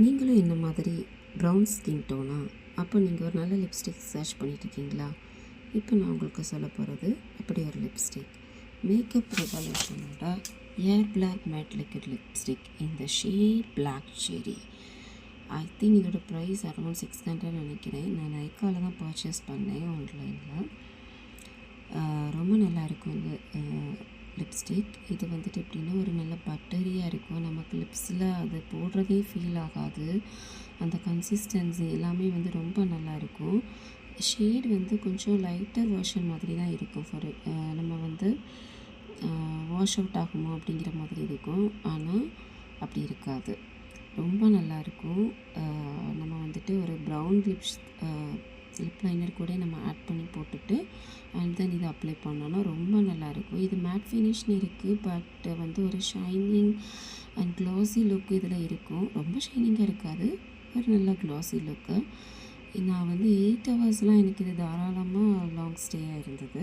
நீங்களும் என்ன மாதிரி ப்ரௌன் ஸ்கின் டோனா? அப்போ நீங்கள் ஒரு நல்ல லிப்ஸ்டிக் சர்ச் பண்ணிட்டுருக்கீங்களா? இப்போ நான் உங்களுக்கு சொல்ல போகிறது அப்படி ஒரு லிப்ஸ்டிக். மேக்கப் ரெவல்யூஷனோட ஏர் பிளாக் மேட் லிக்விட் லிப்ஸ்டிக் இந்த ஷேட் பிளாக் செரி. ஐ திங்க் இதோட ப்ரைஸ் அரௌண்ட் 600 நினைக்கிறேன். நான் நைக்காவில் தான் பர்ச்சேஸ் பண்ணேன் ஆன்லைனில். ரொம்ப நல்லாயிருக்கும் இந்த லிப்ஸ்டிக். இது வந்துட்டு எப்படின்னா ஒரு நல்ல பட்டரியாக இருக்கும். நமக்கு லிப்ஸில் அது போடுறதே ஃபீல் ஆகாது. அந்த கன்சிஸ்டன்சி எல்லாமே வந்து ரொம்ப நல்லாயிருக்கும். ஷேட் வந்து கொஞ்சம் லைட்டர் வெர்ஷன் மாதிரி தான் இருக்கும். நம்ம வந்து வாஷ் அவுட் ஆகுமோ அப்படிங்கிற மாதிரி இருக்கும். ஆனால் அப்படி இருக்காது. ரொம்ப நல்லாயிருக்கும். நம்ம வந்துட்டு ஒரு ப்ரௌன் லிப் லைனர் கூட நம்ம ஆட் பண்ணி போட்டுட்டு அண்ட் தென் இதை அப்ளை பண்ணோன்னா ரொம்ப நல்லாயிருக்கும். இது மேட் ஃபினிஷ்னு இருக்குது, பட் வந்து ஒரு ஷைனிங் அண்ட் க்ளாஸி லுக் இதில் இருக்கும். ரொம்ப ஷைனிங்காக இருக்காது, ஒரு நல்ல க்ளாஸி லுக்கு. நான் வந்து 8 ஹவர்ஸ்லாம் எனக்கு இது தாராளமாக லாங் ஸ்டேயாக இருந்தது.